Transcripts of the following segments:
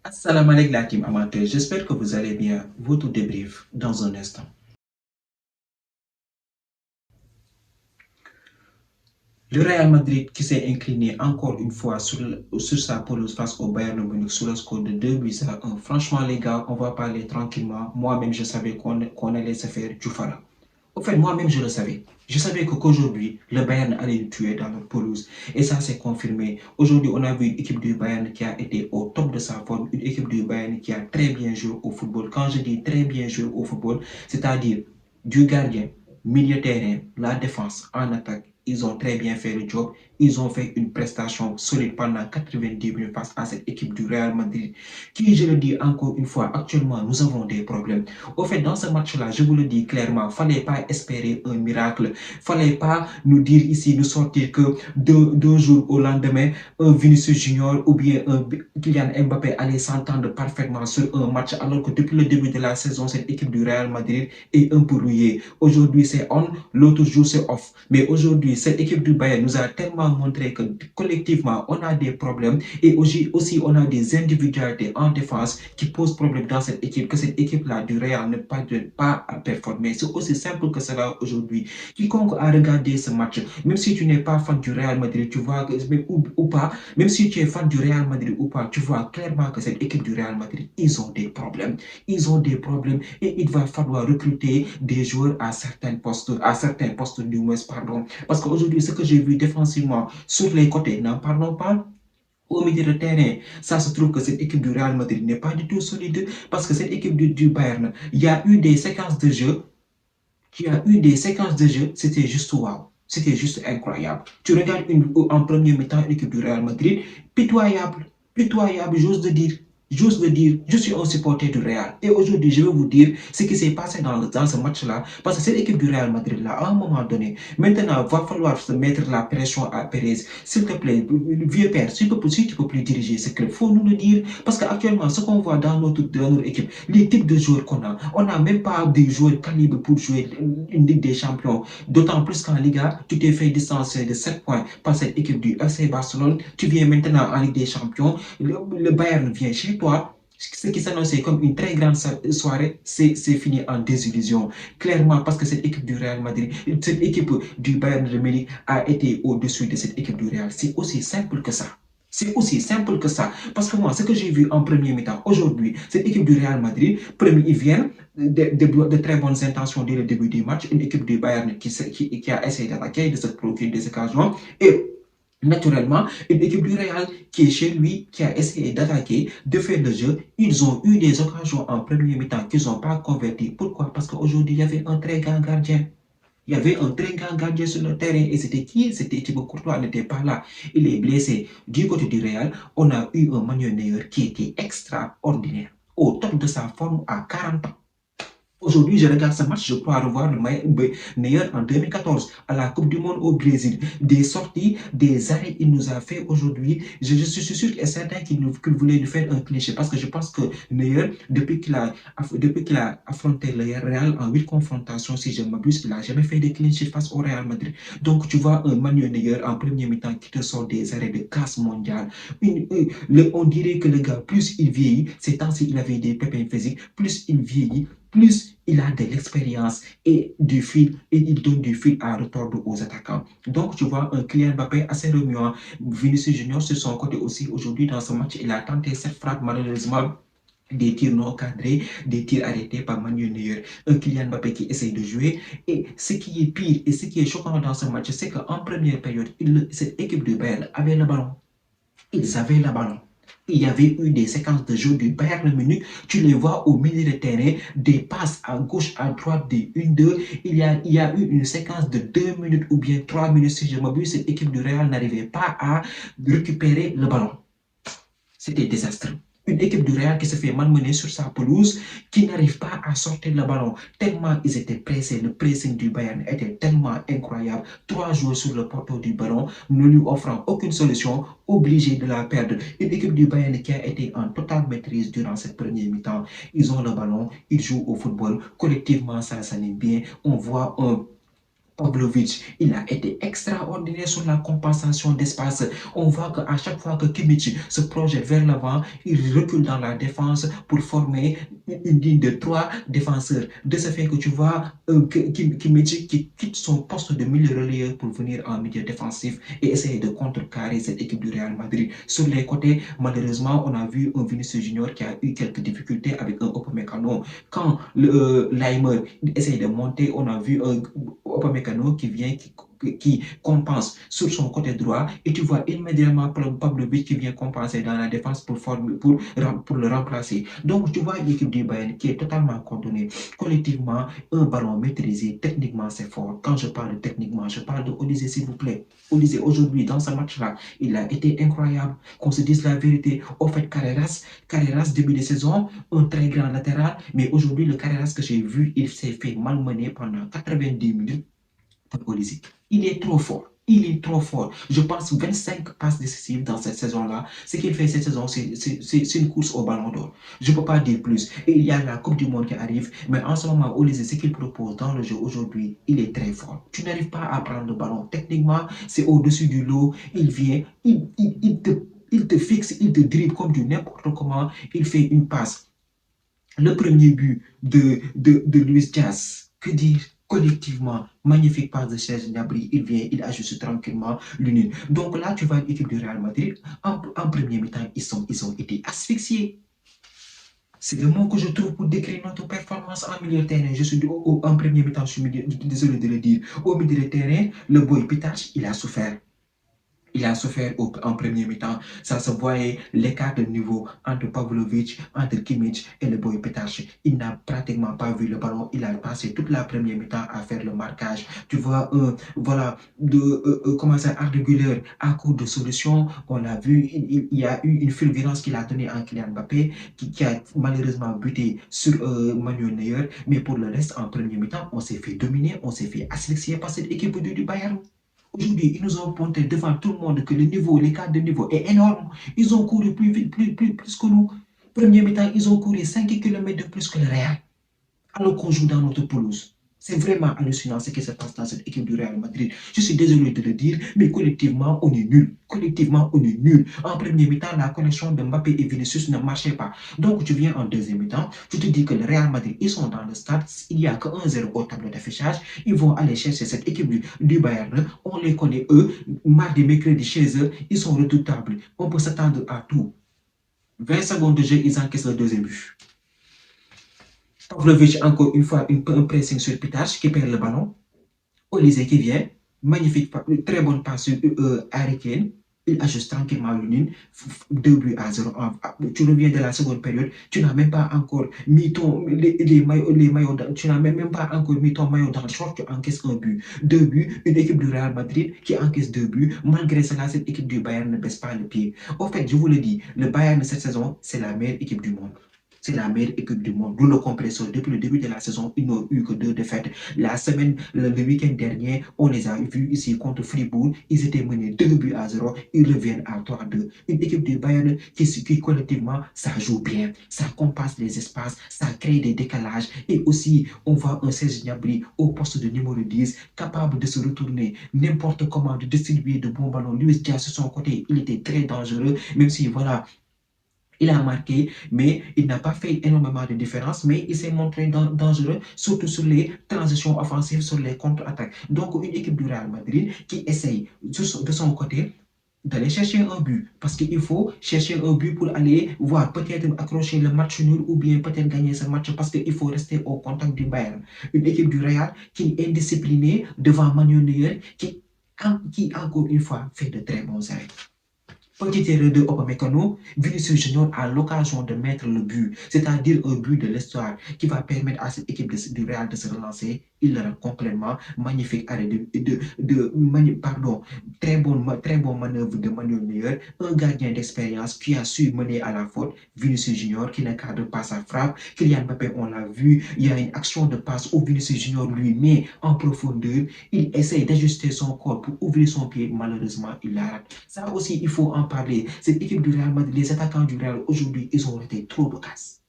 Assalamu alaikum la team amateur, j'espère que vous allez bien. Votre débrief dans un instant. Le Real Madrid qui s'est incliné encore une fois sur sa pelouse face au Bayern Munich sur le score de 2 buts à 1. Franchement les gars, on va parler tranquillement. Moi-même je savais qu'on allait se faire du fara. Au fait, moi-même je le savais. Je savais qu'aujourd'hui, le Bayern allait nous tuer dans notre pelouse. Et ça s'est confirmé. Aujourd'hui, on a vu une équipe du Bayern qui a été au top de sa forme. Une équipe du Bayern qui a très bien joué au football. Quand je dis très bien joué au football, c'est-à-dire du gardien, milieu terrain, la défense, en attaque. Ils ont très bien fait le job. Ils ont fait une prestation solide pendant 90 minutes face à cette équipe du Real Madrid. Qui, je le dis encore une fois, actuellement, nous avons des problèmes. Au fait, dans ce match-là, je vous le dis clairement, il ne fallait pas espérer un miracle. Il ne fallait pas nous dire ici, nous sortir que deux jours au lendemain, un Vinicius Junior ou bien un Kylian Mbappé allait s'entendre parfaitement sur un match, alors que depuis le début de la saison, cette équipe du Real Madrid est un peu rouillée. Aujourd'hui, c'est on, l'autre jour, c'est off. Mais aujourd'hui, cette équipe du Bayern nous a tellement montré que collectivement, on a des problèmes et aussi, on a des individualités en défense qui posent problème dans cette équipe, que cette équipe-là du Real ne parvient pas à performer. C'est aussi simple que cela aujourd'hui. Quiconque a regardé ce match, même si tu n'es pas fan du Real Madrid, tu vois, ou pas, même si tu es fan du Real Madrid ou pas, tu vois clairement que cette équipe du Real Madrid, ils ont des problèmes. Ils ont des problèmes et il va falloir recruter des joueurs à certains postes du moins, pardon. Parce qu'aujourd'hui, ce que j'ai vu défensivement sur les côtés, n'en parlons pas. Au milieu de terrain, ça se trouve que cette équipe du Real Madrid n'est pas du tout solide parce que cette équipe du Bayern, il y a eu des séquences de jeu, c'était juste wow. C'était juste incroyable. Tu regardes en premier mi-temps l'équipe du Real Madrid, pitoyable, pitoyable, j'ose le dire, je suis un supporter du Real. Et aujourd'hui, je vais vous dire ce qui s'est passé dans ce match-là. Parce que cette équipe du Real Madrid-là, à un moment donné, maintenant, il va falloir se mettre la pression à Pérez. S'il te plaît, vieux père, si tu ne peux plus diriger ce club, il faut nous le dire. Parce qu'actuellement, ce qu'on voit dans notre équipe, les types de joueurs qu'on a, on n'a même pas des joueurs calibres pour jouer une Ligue des Champions. D'autant plus qu'en Liga, tu t'es fait distancer de 7 points par cette équipe du FC Barcelone. Tu viens maintenant en Ligue des Champions. Le Bayern vient chez toi. Ce qui s'annonçait comme une très grande soirée, c'est fini en désillusion. Clairement, parce que cette équipe du Real Madrid, cette équipe du Bayern de Munich a été au-dessus de cette équipe du Real. C'est aussi simple que ça. C'est aussi simple que ça. Parce que moi, ce que j'ai vu en premier mi-temps, aujourd'hui, cette équipe du Real Madrid, premier, ils viennent de très bonnes intentions dès le début du match. Une équipe du Bayern qui a essayé d'attaquer, de se procurer des occasions. Et naturellement, une équipe du Real qui est chez lui, qui a essayé d'attaquer, de faire le jeu. Ils ont eu des occasions en premier mi-temps qu'ils n'ont pas converties. Pourquoi? Parce qu'aujourd'hui, il y avait un très grand gardien. Il y avait un très grand gardien sur le terrain et c'était qui? C'était Thibaut Courtois, n'était pas là. Il est blessé. Du côté du Real, on a eu un Manuel Neuer qui était extraordinaire, au top de sa forme à 40 ans. Aujourd'hui, je regarde ce match, je crois revoir le meilleur en 2014 à la Coupe du Monde au Brésil. Des sorties, des arrêts, il nous a fait aujourd'hui. Je suis sûr et certain qu'il voulait nous faire un cliché parce que je pense que Neuer, depuis qu'il a affronté le Real en 8 confrontations, si je ne m'abuse, il n'a jamais fait de cliché face au Real Madrid. Donc, tu vois un Manuel Neuer en premier mi-temps qui te sort des arrêts de classe mondiale. On dirait que le gars, plus il vieillit, c'est tant s'il avait des pépins physiques, plus il vieillit, plus il a de l'expérience et il donne du fil à retordre aux attaquants. Donc, tu vois, un Kylian Mbappé assez remuant. Vinicius Junior, sur son côté aussi, aujourd'hui, dans ce match, il a tenté cette frappe, malheureusement, des tirs non cadrés, des tirs arrêtés par Manuel Neuer. Un Kylian Mbappé qui essaye de jouer. Et ce qui est pire et ce qui est choquant dans ce match, c'est qu'en première période, cette équipe de Bayern avait le ballon. Ils avaient le ballon. Il y avait eu des séquences de jeu du Bayern Munich. Tu les vois au milieu de terrain, des passes à gauche, à droite, des 1-2. Il y a eu une séquence de 2 minutes ou bien 3 minutes, si je m'abuse. Cette équipe du Real n'arrivait pas à récupérer le ballon. C'était désastreux. Une équipe du Real qui se fait malmener sur sa pelouse, qui n'arrive pas à sortir le ballon. Tellement ils étaient pressés, le pressing du Bayern était tellement incroyable. 3 joueurs sur le poteau du ballon, ne lui offrant aucune solution, obligé de la perdre. Une équipe du Bayern qui a été en totale maîtrise durant cette première mi-temps. Ils ont le ballon, ils jouent au football. Collectivement, ça s'anime bien. On voit un Pavlovic, il a été extraordinaire sur la compensation d'espace. On voit qu'à chaque fois que Kimmich se projette vers l'avant, il recule dans la défense pour former une ligne de 3 défenseurs. De ce fait que tu vois Kimmich qui quitte son poste de milieu relayeur pour venir en milieu défensif et essayer de contrecarrer cette équipe du Real Madrid. Sur les côtés, malheureusement, on a vu un Vinicius Junior qui a eu quelques difficultés avec un Upamecano. Quand Leimer essaye de monter, on a vu un Upamecano qui vient, qui compense sur son côté droit et tu vois immédiatement Pavlovic qui vient compenser dans la défense pour le remplacer. Donc tu vois l'équipe du Bayern qui est totalement coordonnée. Collectivement, un ballon maîtrisé, techniquement c'est fort. Quand je parle de techniquement, je parle de Olysée s'il vous plaît. Olysée aujourd'hui dans ce match-là, il a été incroyable. Qu'on se dise la vérité. Au fait, Carreras début de saison, un très grand latéral, mais aujourd'hui le Carreras que j'ai vu, il s'est fait malmener pendant 90 minutes par Olysée. Il est trop fort. Il est trop fort. Je pense 25 passes décisives dans cette saison-là. Ce qu'il fait cette saison, c'est une course au ballon d'or. Je ne peux pas dire plus. Et il y a la Coupe du Monde qui arrive. Mais en ce moment, Olysée, ce qu'il propose dans le jeu aujourd'hui, il est très fort. Tu n'arrives pas à prendre le ballon. Techniquement, c'est au-dessus du lot. Il vient, il te fixe, il te dribble comme du n'importe comment. Il fait une passe. Le premier but de Luis Diaz, que dire? Collectivement, magnifique passe de Serge Gnabry, il vient, il ajuste tranquillement l'une. Donc là, tu vois l'équipe du Real Madrid, en premier mi-temps, ils ont été asphyxiés. C'est le mot que je trouve pour décrire notre performance en milieu de terrain. Je suis en premier mi-temps, je suis désolé de le dire. Au milieu de terrain, le boy Pitache, il a souffert. Il a souffert en premier mi-temps. Ça se voyait l'écart de niveau entre Pavlovic, entre Kimmich et le boy Petache. Il n'a pratiquement pas vu le ballon. Il a passé toute la première mi-temps à faire le marquage. Tu vois, voilà, comment ça, Arda Güler à court de solution. On l'a vu, il y a eu une fulgurance qu'il a donnée en Kylian Mbappé, qui a malheureusement buté sur Manuel Neuer. Mais pour le reste, en premier mi-temps, on s'est fait dominer, on s'est fait asphyxier par cette équipe du Bayern. Aujourd'hui, ils nous ont montré devant tout le monde que le niveau, l'écart de niveau est énorme. Ils ont couru plus vite, plus que nous. Premier mi-temps, ils ont couru 5 km de plus que le Real, alors qu'on joue dans notre pelouse. C'est vraiment hallucinant ce qui se passe dans cette équipe du Real Madrid. Je suis désolé de le dire, mais collectivement, on est nul. Collectivement, on est nul. En premier mi-temps, la connexion de Mbappé et Vinicius ne marchait pas. Donc, tu viens en deuxième mi-temps, tu te dis que le Real Madrid, ils sont dans le stade, il n'y a que 1-0 au tableau d'affichage. Ils vont aller chercher cette équipe du Bayern. On les connaît, eux. Mardi, mercredi, chez eux, ils sont redoutables. On peut s'attendre à tout. 20 secondes de jeu, ils encaissent le deuxième but. Pavlovic, encore une fois, un pressing sur Pitache qui perd le ballon. Olysée qui vient, magnifique, très bonne passe sur Harry Kane. Il ajuste tranquillement l'une, 2 buts à 0. Tu reviens de la seconde période, tu n'as même pas encore mis les maillots, tu n'as même pas encore mis ton maillot dans le short, tu encaisses un but. 2 buts, une équipe du Real Madrid qui encaisse 2 buts. Malgré cela, cette équipe du Bayern ne baisse pas le pied. Au fait, je vous le dis, le Bayern de cette saison, c'est la meilleure équipe du monde. C'est la meilleure équipe du monde. D'où le compresseur. Depuis le début de la saison, ils n'ont eu que 2 défaites. La semaine, le week-end dernier, on les a vus ici contre Fribourg. Ils étaient menés 2 buts à 0. Ils reviennent à 3-2. Une équipe du Bayern qui collectivement, ça joue bien. Ça compense les espaces. Ça crée des décalages. Et aussi, on voit un Serge Gnabry au poste de numéro 10, capable de se retourner n'importe comment, de distribuer de bons ballons. Luis Diaz, sur son côté, il était très dangereux. Même si, voilà, il a marqué, mais il n'a pas fait énormément de différence, mais il s'est montré dangereux, surtout sur les transitions offensives, sur les contre-attaques. Donc, une équipe du Real Madrid qui essaye de son côté d'aller chercher un but, parce qu'il faut chercher un but pour aller voir, peut-être accrocher le match nul ou bien peut-être gagner ce match, parce qu'il faut rester au contact du Bayern. Une équipe du Real qui est indisciplinée devant Manuel Neuer, qui encore une fois fait de très bons arrêts. Petite erreur de Upamecano, Vinicius Junior a l'occasion de mettre le but, c'est-à-dire un but de l'histoire qui va permettre à cette équipe du Real de se relancer. Il le rend complètement magnifique arrêt très bon manœuvre de Manuel Neuer, un gardien d'expérience qui a su mener à la faute. Vinicius Junior qui ne cadre pas sa frappe. Kylian Mbappé, on l'a vu, il y a une action de passe où Vinicius Junior lui met en profondeur. Il essaye d'ajuster son corps pour ouvrir son pied. Malheureusement, il la rate. Ça aussi, il faut en parler. Cette équipe du Real Madrid, les attaquants du Real aujourd'hui, ils ont été trop de casse.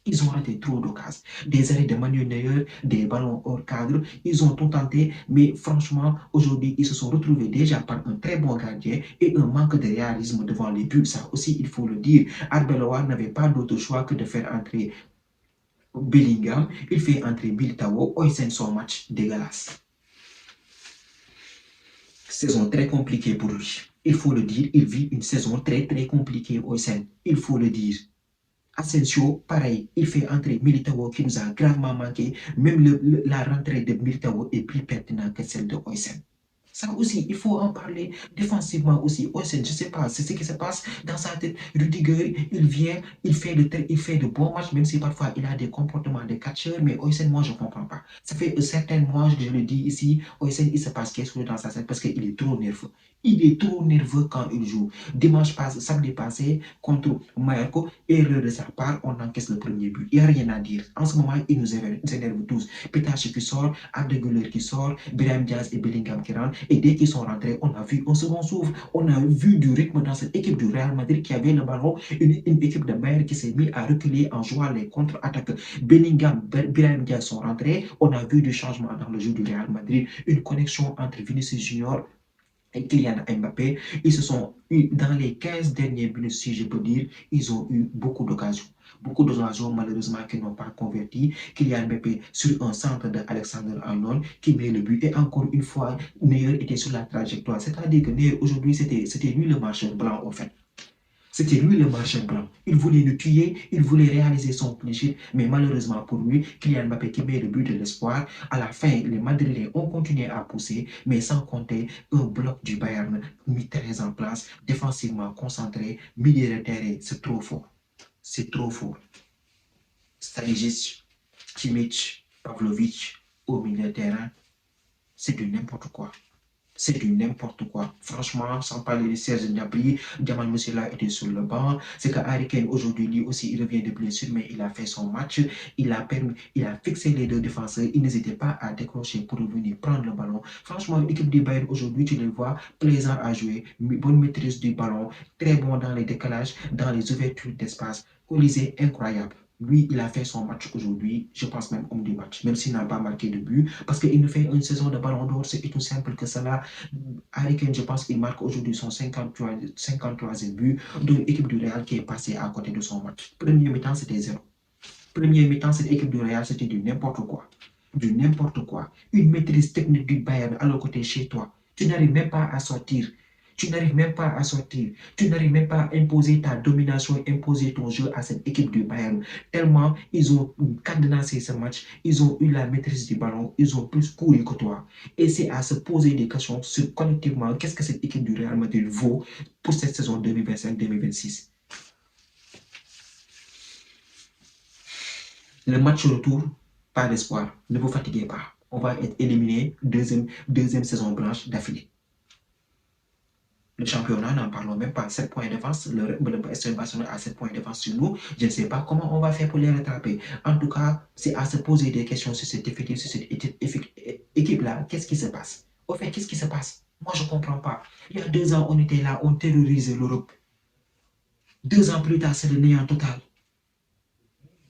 Ils ont raté trop d'occasions. Des arrêts de Manuel Neuer, des ballons hors cadre. Ils ont tout tenté, mais franchement, aujourd'hui, ils se sont retrouvés déjà par un très bon gardien et un manque de réalisme devant les buts. Ça aussi, il faut le dire. Arbeloa n'avait pas d'autre choix que de faire entrer Bellingham. Il fait entrer Militao. Oysen, son match dégueulasse. Saison très compliquée pour lui. Il faut le dire, il vit une saison très compliquée Oysen. Il faut le dire. Asensio, pareil, il fait entrer Militao qui nous a gravement manqué. Même la rentrée de Militao est plus pertinente que celle de Oysen. Ça aussi, il faut en parler défensivement aussi. Oysen, je ne sais pas, c'est ce qui se passe dans sa tête. Rudiger, il vient, il fait de bons matchs, même si parfois il a des comportements de catcheur, mais Oysen, moi, je ne comprends pas. Ça fait un certain mois, je le dis ici, Oysen, il se passe quelque chose dans sa tête parce qu'il est trop nerveux. Il est trop nerveux quand il joue. Samedi passé, contre Mayako, erreur de sa part, on encaisse le premier but. Il n'y a rien à dire. En ce moment, il nous énerve tous. Petache qui sort, Ardeguler qui sort, Brahim Diaz et Bellingham qui rentrent. Et dès qu'ils sont rentrés, on a vu un second souffle. On a vu du rythme dans cette équipe du Real Madrid qui avait le ballon. Une équipe de Bayern qui s'est mise à reculer en jouant les contre-attaques. Bellingham, Brahim Diaz sont rentrés. On a vu du changement dans le jeu du Real Madrid. Une connexion entre Vinicius Junior et Kylian Mbappé. Ils se sont eu, dans les 15 dernières minutes, si je peux dire, ils ont eu beaucoup d'occasions. Beaucoup d'occasions, malheureusement, qui n'ont pas converti. Kylian Mbappé sur un centre d'Alexander Arnold qui met le but. Et encore une fois, Neuer était sur la trajectoire. C'est-à-dire que Neuer, aujourd'hui, c'était lui le marcheur blanc, en fait. C'était lui le marchand blanc. Il voulait le tuer, il voulait réaliser son plaisir, mais malheureusement pour lui, Kylian Mbappé qui met le but de l'espoir. À la fin, les Madrilènes ont continué à pousser, mais sans compter un bloc du Bayern mis très en place, défensivement concentré, milieu de terrain, c'est trop fort. C'est trop fort. Stanisic, Kimmich, Pavlovic au milieu de terrain, c'est du n'importe quoi. C'est du n'importe quoi. Franchement, sans parler de Serge Gnabry, Jamal Musiala était sur le banc. C'est que Harry Kane, aujourd'hui, lui aussi, il revient de blessure, mais il a fait son match. Il a fixé les deux défenseurs. Il n'hésitait pas à décrocher pour revenir prendre le ballon. Franchement, l'équipe du Bayern, aujourd'hui, tu les vois plaisant à jouer. Bonne maîtrise du ballon. Très bon dans les décalages, dans les ouvertures d'espace. Colisée incroyable. Lui, il a fait son match aujourd'hui, je pense même homme du match, même s'il n'a pas marqué de but, parce qu'il nous fait une saison de ballon d'or, c'est tout simple que cela. Harry Kane, je pense qu'il marque aujourd'hui son 53e but, d'une équipe du Real qui est passée à côté de son match. Premier mi-temps, c'était 0. Premier mi-temps, cette équipe du Real, c'était du n'importe quoi. Du n'importe quoi. Une maîtrise technique du Bayern à l'autre côté chez toi. Tu n'arrives même pas à sortir. Tu n'arrives même pas à sortir. Tu n'arrives même pas à imposer ta domination, imposer ton jeu à cette équipe du Bayern. Tellement ils ont cadenassé ce match, ils ont eu la maîtrise du ballon, ils ont plus couru que toi. Et c'est à se poser des questions sur collectivement qu'est-ce que cette équipe du Real Madrid vaut pour cette saison 2025-2026. Le match retour, pas d'espoir. Ne vous fatiguez pas. On va être éliminé deuxième saison blanche d'affilée. Le championnat, n'en parlons même pas. 7 points d'avance. Le FC Barcelone a 7 points d'avance sur nous. Je ne sais pas comment on va faire pour les rattraper. En tout cas, c'est à se poser des questions sur cet effectif, sur cette équipe-là. Qu'est-ce qui se passe? Au fait, qu'est-ce qui se passe? Moi, je ne comprends pas. Il y a 2 ans, on était là, on terrorisait l'Europe. 2 ans plus tard, c'est le néant total.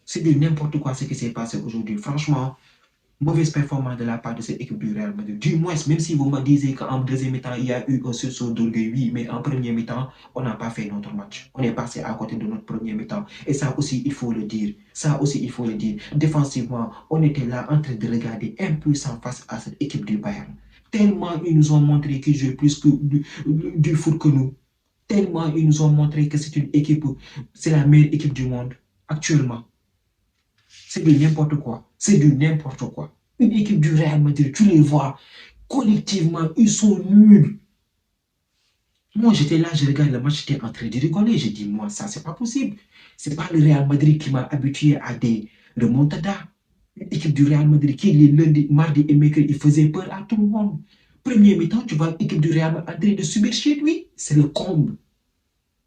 C'est de n'importe quoi ce qui s'est passé aujourd'hui. Franchement, mauvaise performance de la part de cette équipe du Real Madrid. Du moins, même si vous me disiez qu'en deuxième mi-temps, il y a eu un sursaut d'orgueil, oui, mais en premier mi-temps, on n'a pas fait notre match. On est passé à côté de notre premier mi-temps. Et ça aussi, il faut le dire. Ça aussi, il faut le dire. Défensivement, on était là en train de regarder impuissant face à cette équipe du Bayern. Tellement ils nous ont montré qu'ils jouent plus que du foot que nous. Tellement ils nous ont montré que c'est une équipe, c'est la meilleure équipe du monde actuellement. C'est de n'importe quoi. C'est du n'importe quoi. Une équipe du Real Madrid, tu les vois, collectivement, ils sont nuls. Moi, j'étais là, je regarde le match, j'étais en train de rigoler. J'ai dit, moi, ça, c'est pas possible. C'est pas le Real Madrid qui m'a habitué à des remontadas. Une équipe du Real Madrid qui, les lundis, mardi et mercredi, il faisait peur à tout le monde. Premier mi-temps, tu vois l'équipe du Real Madrid de subir chez lui. C'est le comble.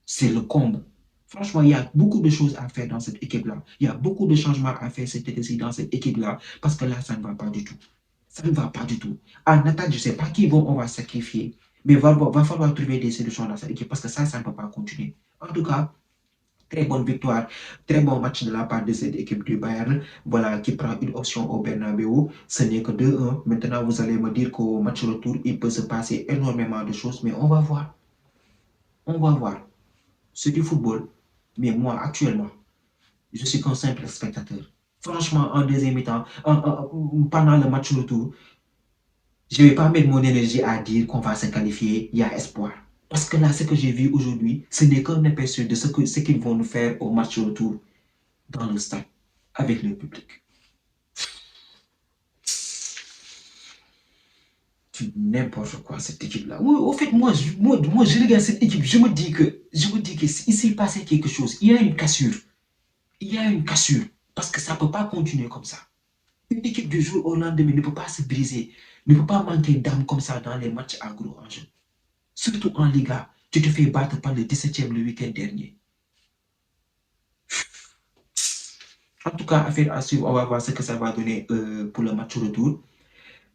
C'est le comble. Franchement, il y a beaucoup de choses à faire dans cette équipe-là. Il y a beaucoup de changements à faire cet été dans cette équipe-là, parce que là, ça ne va pas du tout. Ça ne va pas du tout. En attaque, je ne sais pas qui on va sacrifier, mais il va falloir trouver des solutions dans cette équipe, parce que ça ne peut pas continuer. En tout cas, Très bonne victoire, très bon match de la part de cette équipe du Bayern, voilà, qui prend une option au Bernabeu. Ce n'est que 2-1. Maintenant, vous allez me dire qu'au match retour, il peut se passer énormément de choses, mais on va voir. On va voir. C'est du football. Mais moi, actuellement, je suis qu'un simple spectateur. Franchement, en deuxième mi-temps, pendant le match retour, je ne vais pas mettre mon énergie à dire qu'on va se qualifier, il y a espoir. Parce que là, ce que j'ai vu aujourd'hui, ce n'est qu'un aperçu de ce qu'ils vont nous faire au match retour dans le stade avec le public. N'importe quoi cette équipe-là. Oui, au fait, moi, je regarde cette équipe, je me dis que s'il s'est passé quelque chose, il y a une cassure. Il y a une cassure. Parce que ça ne peut pas continuer comme ça. Une équipe du jour au lendemain ne peut pas se briser, ne peut pas manquer d'âme comme ça dans les matchs à gros enjeux. Surtout en Liga, tu te fais battre par le 17e le week-end dernier. En tout cas, affaire à suivre, on va voir ce que ça va donner pour le match retour.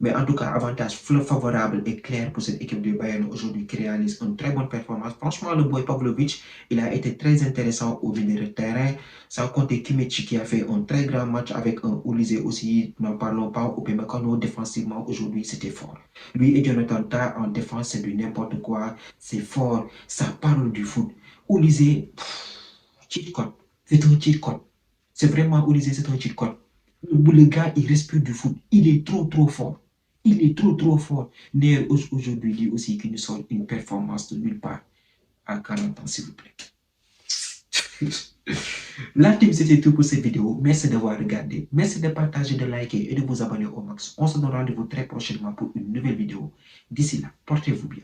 Mais en tout cas, avantage favorable et clair pour cette équipe de Bayern aujourd'hui qui réalise une très bonne performance. Franchement, le boy Pavlovic, il a été très intéressant au milieu de terrain. Sans compter Kimmich qui a fait un très grand match avec un Olysée aussi. N'en parlons pas. Upamecano défensivement aujourd'hui, c'était fort. Lui et Jonathan Tah en défense, c'est du n'importe quoi. C'est fort. Ça parle du foot. Olysée, cheat code. C'est un cheat code. C'est vraiment Olysée, c'est un cheat code. Le gars, il respire du foot. Il est trop fort. Il est trop fort. Néer aujourd'hui dit aussi qu'il nous sort une performance de nulle part à 40 ans, s'il vous plaît. La team, c'était tout pour cette vidéo. Merci d'avoir regardé. Merci de partager, de liker et de vous abonner au max. On se donne rendez-vous très prochainement pour une nouvelle vidéo. D'ici là, portez-vous bien.